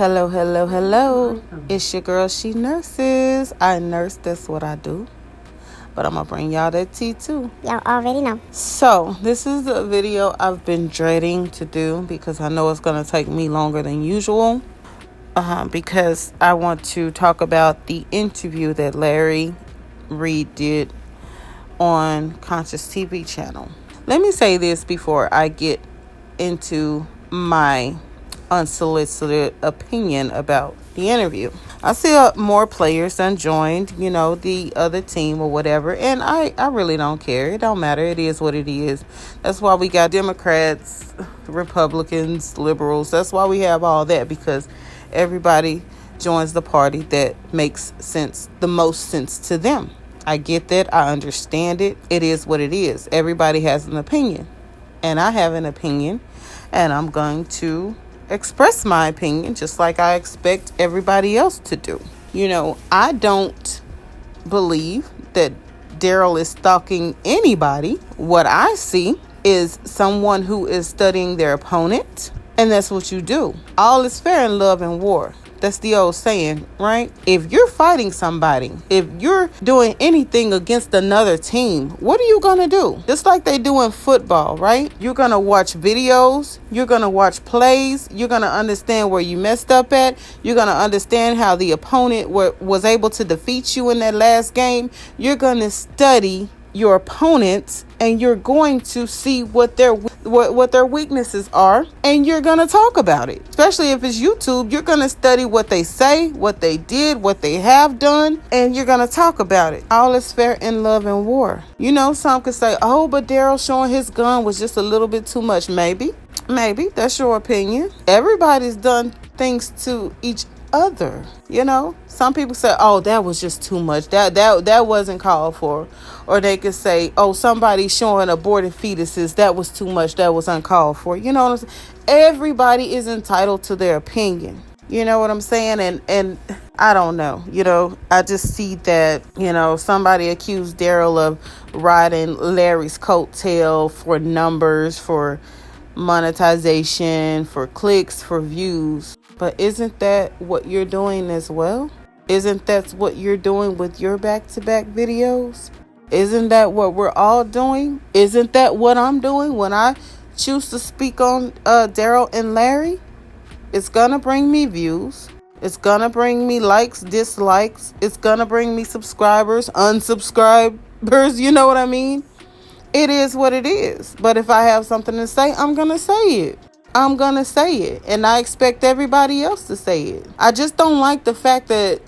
Hello, hello, hello. It's your girl, She Nurses. I nurse, that's what I do. But I'm going to bring y'all that tea too. Y'all already know. So, this is a video I've been dreading to do because I know it's going to take me longer than usual. Because I want to talk about the interview that Reid did on Conscious TV channel. Let me say this before I get into my unsolicited opinion about the interview. I see more players than joined, the other team or whatever, and I really don't care. It don't matter. It is what it is. That's why we got Democrats, Republicans, liberals. That's why we have all that, because everybody joins the party that makes sense, the most sense to them. I get that. I understand it. It is what it is. Everybody has an opinion, and I have an opinion, and I'm going to express my opinion just like I expect everybody else to do. I don't believe that Daryl is stalking anybody. What I see is someone who is studying their opponent, and that's what you do. All is fair in love and war. That's the old saying, right? If you're fighting somebody, if you're doing anything against another team, what are you going to do? Just like they do in football, right? You're going to watch videos. You're going to watch plays. You're going to understand where you messed up at. You're going to understand how the opponent was able to defeat you in that last game. You're going to study your opponents, and you're going to see what their weaknesses are, and you're going to talk about it. Especially if it's YouTube, you're going to study what they say, what they did, what they have done, and you're going to talk about it. All is fair in love and war. Some could say, oh, but Daryl showing his gun was just a little bit too much. Maybe that's your opinion. Everybody's done things to each other. Some people say, oh, that was just too much, that wasn't called for. Or they could say, oh, somebody showing aborted fetuses, that was too much, that was uncalled for. You know what I'm saying? Everybody is entitled to their opinion. You know what I'm saying? And I don't know. I just see that, somebody accused Daryl of riding Larry's coattail for numbers, for monetization, for clicks, for views. But isn't that what you're doing as well? Isn't that what you're doing with your back-to-back videos? Isn't that what we're all doing? Isn't that what I'm doing when I choose to speak on Daryl and Larry? It's gonna bring me views. It's gonna bring me likes, dislikes. It's gonna bring me subscribers, unsubscribers. You know what I mean? It is what it is. But if I have something to say, I'm gonna say it. And I expect everybody else to say it. I just don't like the fact that,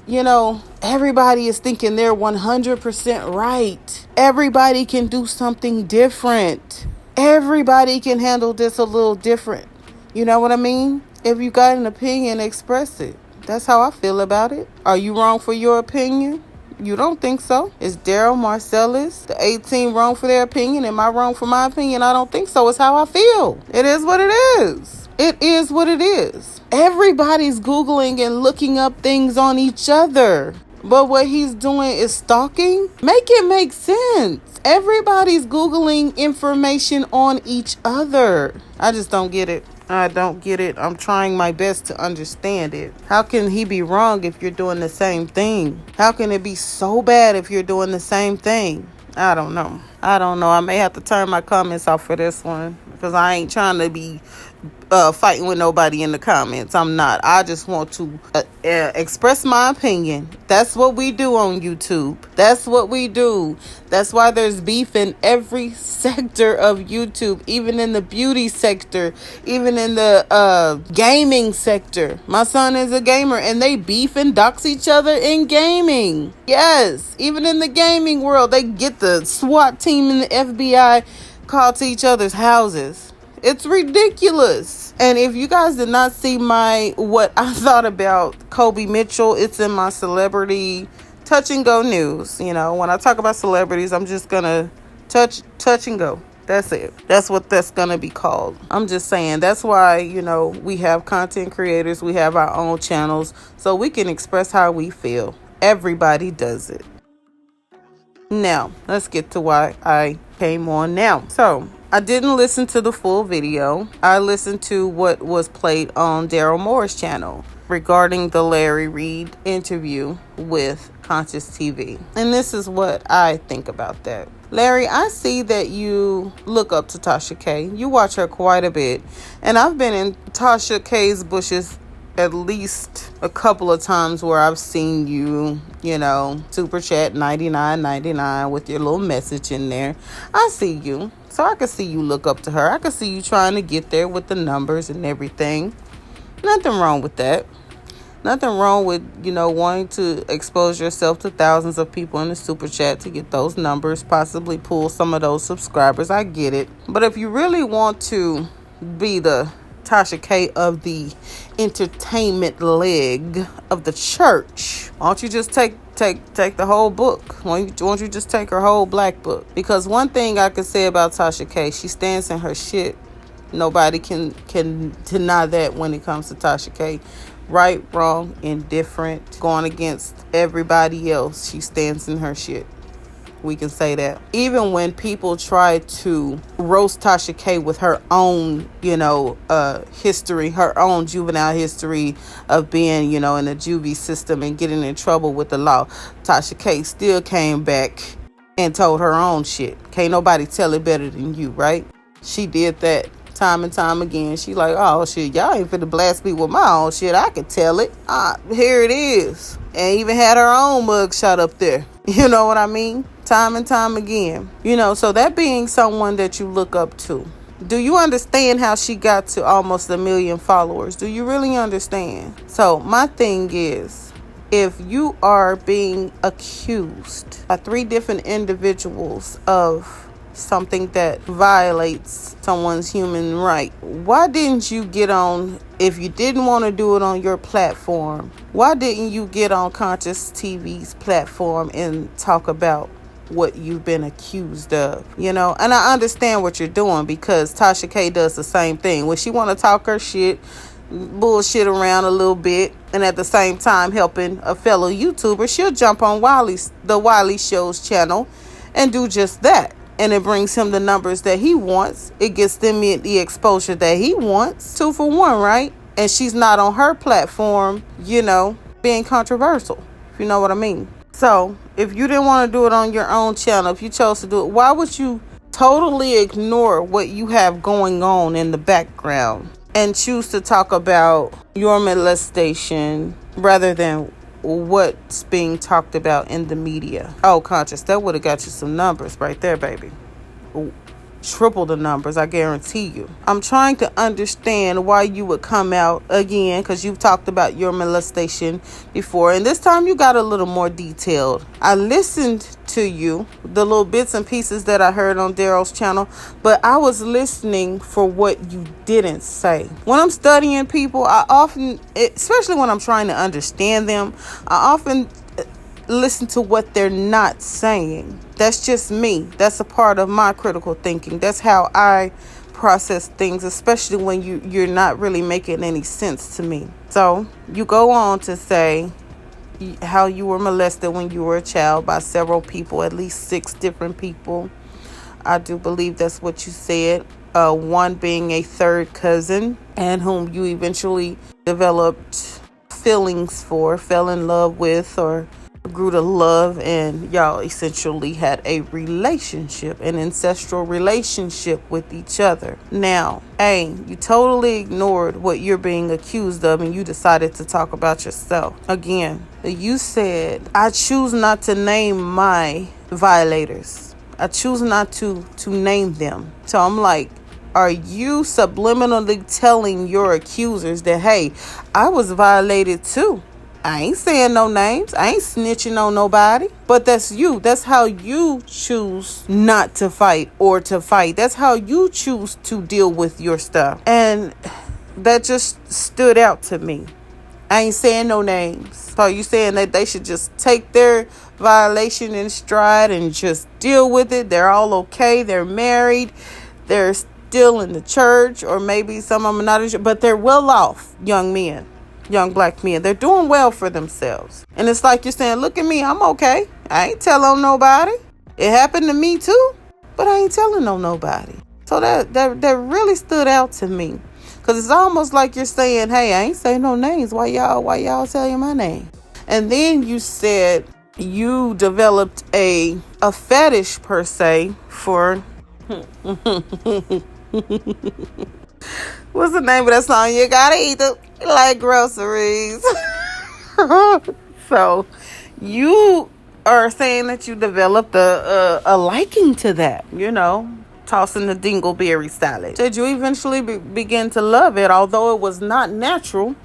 everybody is thinking they're 100% right. Everybody can do something different. Everybody can handle this a little different. You know what I mean? If you got an opinion, express it. That's how I feel about it. Are you wrong for your opinion? You don't think so? Is Daryl, Marcellus, the 18 wrong for their opinion? Am I wrong for my opinion? I don't think so. It's how I feel. It is what it is. It is what it is. Everybody's Googling and looking up things on each other. But what he's doing is stalking? Make it make sense. Everybody's Googling information on each other. I just don't get it. I don't get it. I'm trying my best to understand it. How can he be wrong if you're doing the same thing? How can it be so bad if you're doing the same thing? I don't know. I may have to turn my comments off for this one, because I ain't trying to be fighting with nobody in the comments. I'm not. I just want to express my opinion. That's what we do on YouTube. That's what we do. That's why there's beef in every sector of YouTube, even in the beauty sector, even in the gaming sector. My son is a gamer, and they beef and dox each other in gaming. Yes, even in the gaming world, they get the SWAT team and the FBI called to each other's houses. It's ridiculous. And if you guys did not see what I thought about Kobe Mitchell, it's in my celebrity touch and go news. When I talk about celebrities, I'm just gonna touch and go. That's it. That's what that's gonna be called. I'm just saying, that's why, we have content creators, we have our own channels, so we can express how we feel. Everybody does it. Now, let's get to why I came on now. So, I didn't listen to the full video. I listened to what was played on Darryl Moore's channel. regarding the Larry Reid interview with Conscious TV. And this is what I think about that. Larry, I see that you look up to Latasha K. You watch her quite a bit. And I've been in Latasha K's bushes at least a couple of times where I've seen you, super chat 99.99 with your little message in there. I see you. So I can see you look up to her. I can see you trying to get there with the numbers and everything. Nothing wrong with that. Nothing wrong with, wanting to expose yourself to thousands of people in the super chat to get those numbers, possibly pull some of those subscribers. I get it. But if you really want to be the Latasha K of the entertainment leg of the church, why don't you just take the whole book? Why don't you just take her whole black book? Because one thing I could say about Latasha K, she stands in her shit. Nobody can deny that when it comes to Latasha K. Right, wrong, indifferent, going against everybody else, she stands in her shit. We can say that. Even when people try to roast Latasha K with her own, history, her own juvenile history of being, in the juvie system and getting in trouble with the law, Latasha K still came back and told her own shit. Can't nobody tell it better than you, right? She did that time and time again. She like, oh shit, y'all ain't finna blast me with my own shit. I can tell it. Here it is. And even had her own mug shot up there. You know what I mean? Time and time again. So that being someone that you look up to, do you understand how she got to almost 1 million followers? Do you really understand? So my thing is, if you are being accused by 3 different individuals of something that violates someone's human right, why didn't you get on? If you didn't want to do it on your platform, why didn't you get on Conscious TV's platform and talk about what you've been accused of? And I understand what you're doing, because Latasha K does the same thing. When she want to talk her shit, bullshit around a little bit, and at the same time helping a fellow YouTuber, she'll jump on the Wiley Show's channel and do just that. And it brings him the numbers that he wants. It gets them the exposure that he wants. 2 for 1, right? And she's not on her platform, being controversial, if you know what I mean. So if you didn't want to do it on your own channel, if you chose to do it, why would you totally ignore what you have going on in the background and choose to talk about your molestation rather than what's being talked about in the media? Oh, Conscious, that would have got you some numbers right there, baby. Triple the numbers, I guarantee you. I'm trying to understand why you would come out again, because you've talked about your molestation before, and this time you got a little more detailed. I listened to you, the little bits and pieces that I heard on Daryl's channel, but I was listening for what you didn't say. When I'm studying people, I often, especially when I'm trying to understand them, I often listen to what they're not saying. That's just me. That's a part of my critical thinking. That's how I process things, especially when you're not really making any sense to me. So you go on to say how you were molested when you were a child by several people, at least 6 different people. I do believe that's what you said. One being a third cousin, and whom you eventually developed feelings for, fell in love with, or grew to love, and y'all essentially had a relationship, an ancestral relationship with each other. Now, you totally ignored what you're being accused of, and you decided to talk about yourself. Again, you said, I choose not to name my violators. I choose not to name them. So I'm like, are you subliminally telling your accusers that, hey, I was violated too? I ain't saying no names. I ain't snitching on nobody. But that's you. That's how you choose not to fight or to fight. That's how you choose to deal with your stuff. And that just stood out to me. I ain't saying no names. So you saying that they should just take their violation in stride and just deal with it? They're all okay. They're married. They're still in the church, or maybe some of them are not, but they're well off young men. Young black men, they're doing well for themselves. And it's like you're saying, look at me, I'm okay. I ain't telling on nobody. It happened to me too, but I ain't telling on nobody. So that really stood out to me. Because it's almost like you're saying, hey, I ain't saying no names. Why y'all telling my name? And then you said you developed a fetish, per se, for what's the name of that song? You gotta eat them like groceries. So you are saying that you developed a liking to that, tossing the dingleberry salad. Did you eventually begin to love it? Although it was not natural,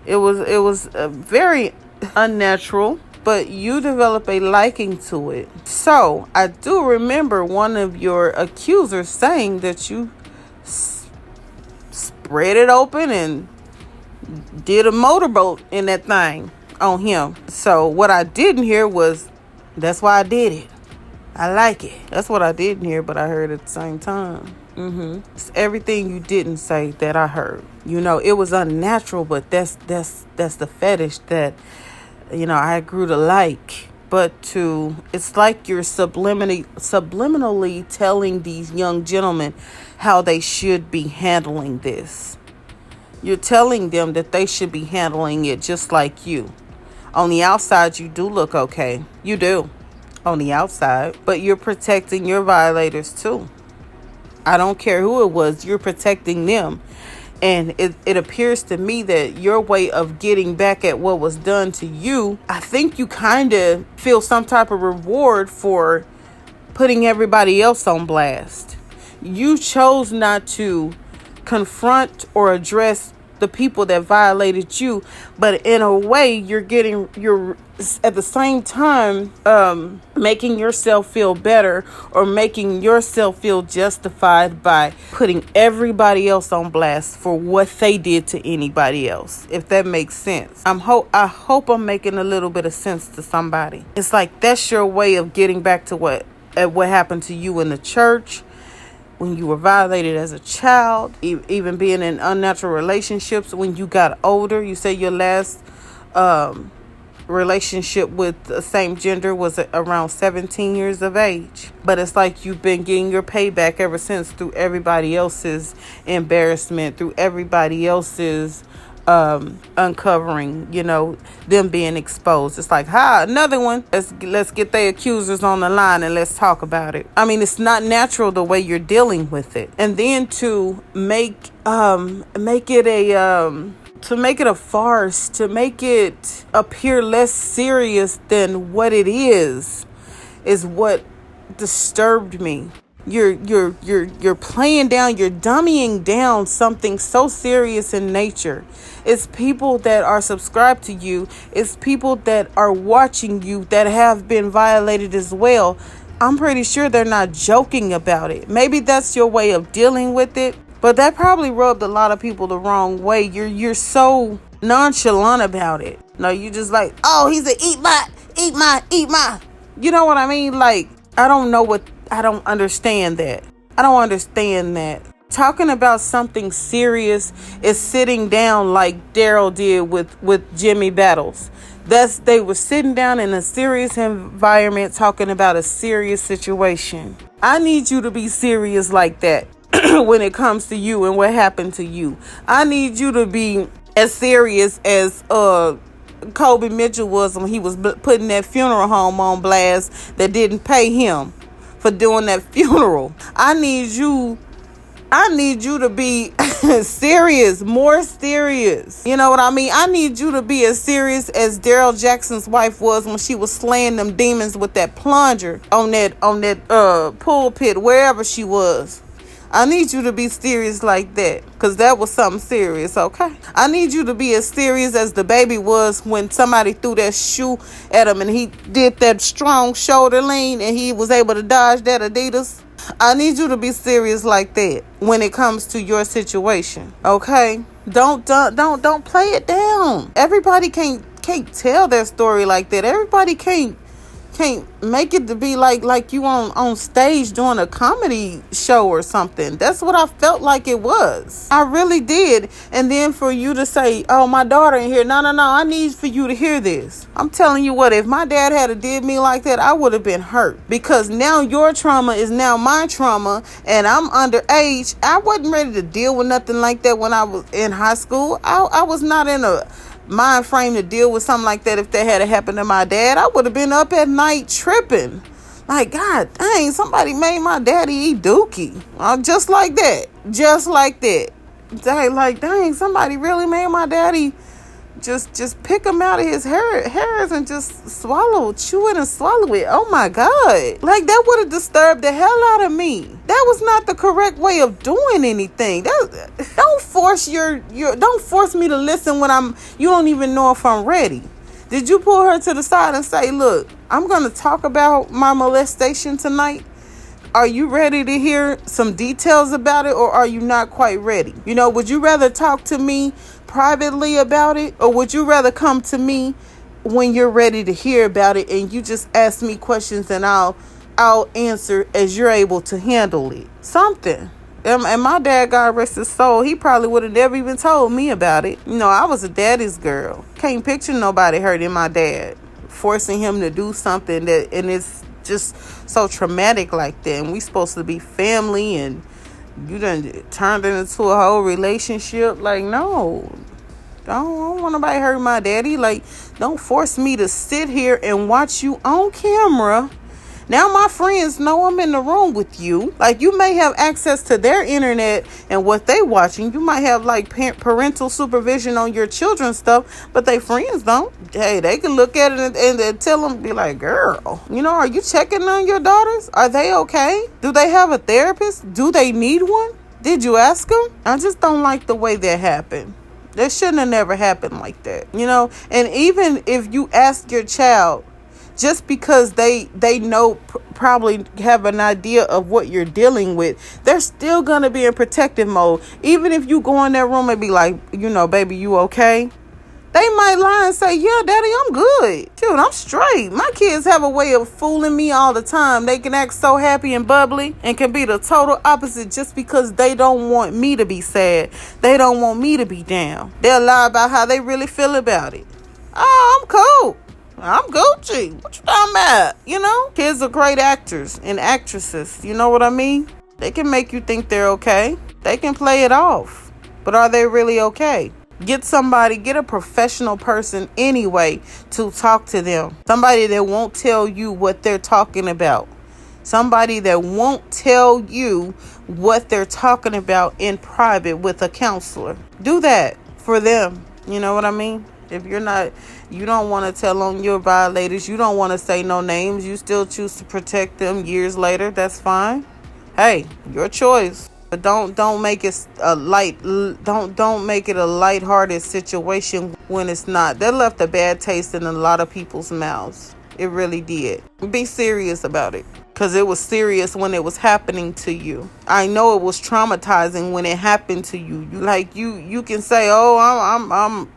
it was very unnatural, but you develop a liking to it. So I do remember one of your accusers saying that you spread it open and did a motorboat in that thing on him. So what I didn't hear was, that's why I did it. I like it. That's what I didn't hear, but I heard at the same time. It's everything you didn't say that I heard. It was unnatural, but that's the fetish that, I grew to like. But it's like you're subliminally telling these young gentlemen how they should be handling this. You're telling them that they should be handling it just like you. On the outside, you do look okay. You do. On the outside. But you're protecting your violators too. I don't care who it was. You're protecting them. And it appears to me that your way of getting back at what was done to you, I think you kind of feel some type of reward for putting everybody else on blast. You chose not to confront or address the people that violated you, but in a way you're at the same time making yourself feel better, or making yourself feel justified by putting everybody else on blast for what they did to anybody else, if that makes sense. I hope I'm making a little bit of sense to somebody. It's like that's your way of getting back to what happened to you in the church, when you were violated as a child, even being in unnatural relationships when you got older. You say your last relationship with the same gender was around 17 years of age. But it's like you've been getting your payback ever since, through everybody else's embarrassment, through everybody else's uncovering, them being exposed. It's like, another one. Let's get the accusers on the line and let's talk about it. I mean, it's not natural the way you're dealing with it. And then to make it a farce, to make it appear less serious than what it is what disturbed me. You're playing down, you're dummying down something so serious in nature. It's people that are subscribed to you. It's people that are watching you that have been violated as well. I'm pretty sure they're not joking about it. Maybe that's your way of dealing with it, but that probably rubbed a lot of people the wrong way. You're so nonchalant about it. No, you just like, oh, he's a eat my. You know what I mean? Like, I don't understand that. Talking about something serious is sitting down like Daryl did with Jimmy Battles. They were sitting down in a serious environment talking about a serious situation. I need you to be serious like that when it comes to you and what happened to you. I need you to be as serious as Kobe Mitchell was when he was putting that funeral home on blast that didn't pay him for doing that funeral. I need you to be serious, more serious. You know what I mean? I need you to be as serious as Daryl Jackson's wife was when she was slaying them demons with that plunger on that pulpit, wherever she was. I need you to be serious like that, because that was something serious, okay? I need you to be as serious as the baby was when somebody threw that shoe at him and he did that strong shoulder lean and he was able to dodge that Adidas. I need you to be serious like that when it comes to your situation, okay? Don't play it down. Everybody can't tell their story like that. Everybody can't Can't make it to be like you on stage doing a comedy show or something. That's what I felt like it was. I really did. And then for you to say, oh, my daughter in here. No, I need for you to hear this. I'm telling you what, if my dad had did me like that, I would have been hurt. Because now your trauma is now my trauma, and I'm underage. I wasn't ready to deal with nothing like that when I was in high school. I was not in a mind frame to deal with something like that. If that had happened to my dad, I would have been up at night tripping. Like, God dang, somebody made my daddy eat dookie. Just like that. Dang, somebody really made my daddy just pick him out of his hairs and just chew it and swallow it. Oh my God. Like, that would have disturbed the hell out of me. That was not the correct way of doing anything. Don't force don't force me to listen when you don't even know if I'm ready. Did you pull her to the side and say, look, I'm going to talk about my molestation tonight? Are you ready to hear some details about it, or are you not quite ready? Would you rather talk to me privately about it, or would you rather come to me when you're ready to hear about it and you just ask me questions and I'll answer as you're able to handle it? Something. And my dad, God rest his soul, he probably would have never even told me about it. I was a daddy's girl. Can't picture nobody hurting my dad, forcing him to do something and it's just so traumatic like that. And we supposed to be family, and you done turned it into a whole relationship. Like, no, I don't want nobody hurt my daddy. Like, don't force me to sit here and watch you on camera. Now my friends know I'm in the room with you. Like, you may have access to their internet and what they watching. You might have like parental supervision on your children's stuff, but they friends don't. Hey, they can look at it and tell them, be like, girl, are you checking on your daughters? Are they okay? Do they have a therapist? Do they need one? Did you ask them? I just don't like the way that happened. That shouldn't have never happened like that, And even if you ask your child, just because they know, probably have an idea of what you're dealing with, they're still going to be in protective mode. Even if you go in that room and be like, baby, you okay? They might lie and say, yeah, daddy, I'm good. Dude, I'm straight. My kids have a way of fooling me all the time. They can act so happy and bubbly and can be the total opposite just because they don't want me to be sad. They don't want me to be down. They'll lie about how they really feel about it. Oh, I'm cool. I'm Gucci. What you talking about? Kids are great actors and actresses. You know what I mean? They can make you think they're okay. They can play it off. But are they really okay? Get a professional person anyway to talk to them. Somebody that won't tell you what they're talking about. Somebody that won't tell you what they're talking about in private with a counselor. Do that for them. You know what I mean? If you don't want to tell on your violators, you don't want to say no names, you still choose to protect them years later, that's fine. Hey, your choice. But don't make it a lighthearted situation when it's not. That left a bad taste in a lot of people's mouths. It really did. Be serious about it. Because it was serious when it was happening to you. I know it was traumatizing when it happened to you. You can say, oh, I'm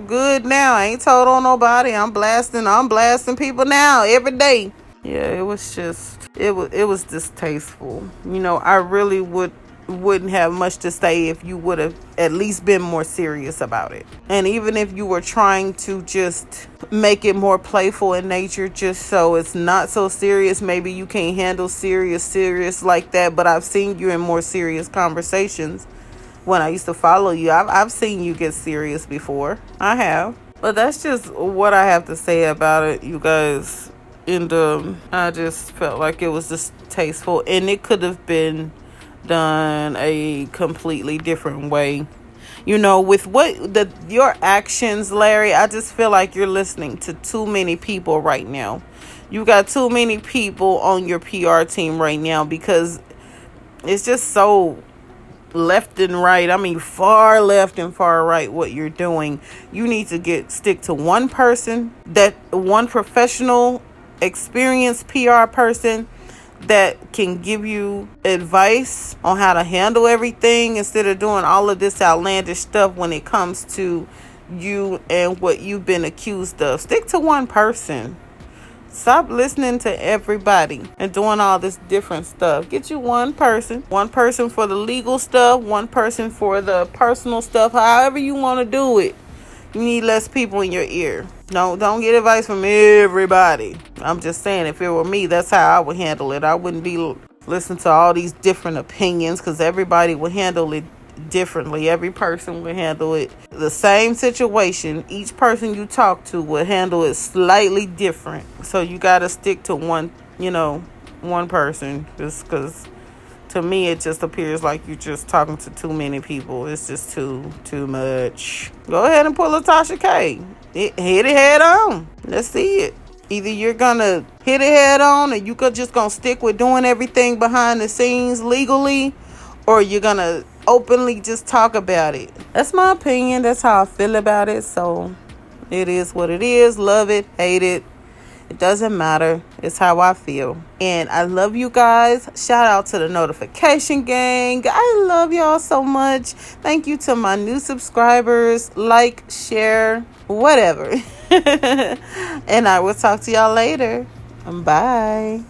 good now. I ain't told on nobody. I'm blasting people now every day. Yeah, it was distasteful. I really wouldn't have much to say if you would have at least been more serious about it. And even if you were trying to just make it more playful in nature, just so it's not so serious, maybe you can't handle serious like that. But I've seen you in more serious conversations when I used to follow you. I've seen you get serious before. I have. But that's just what I have to say about it, you guys. And I just felt like it was distasteful, and it could have been done a completely different way. With your actions, Larry, I just feel like you're listening to too many people right now. You got too many people on your PR team right now, because it's just so left and right. I mean, far left and far right what you're doing. You need to stick to one person, that one professional, experienced PR person that can give you advice on how to handle everything, instead of doing all of this outlandish stuff when it comes to you and what you've been accused of. Stick to one person. Stop listening to everybody and doing all this different stuff. Get you one person for the legal stuff, one person for the personal stuff, however you want to do it. You need less people in your ear. Don't get advice from everybody. I'm just saying, if it were me, that's how I would handle it. I wouldn't be listening to all these different opinions, because everybody would handle it differently. Every person would handle it the same situation. Each person you talk to would handle it slightly different. So you got to stick to one person, just because to me it just appears like you're just talking to too many people. It's just too much. Go ahead and pull Latasha K. Hit it head on. Let's see it. Either you're gonna hit it head on, and you could just gonna stick with doing everything behind the scenes legally, or you're gonna openly just talk about it. That's my opinion. That's how I feel about it. So it is what it is. Love it, hate it. It doesn't matter. It's how I feel. And I love you guys. Shout out to the notification gang. I love y'all so much. Thank you to my new subscribers. Like, share, whatever. And I will talk to y'all later. Bye.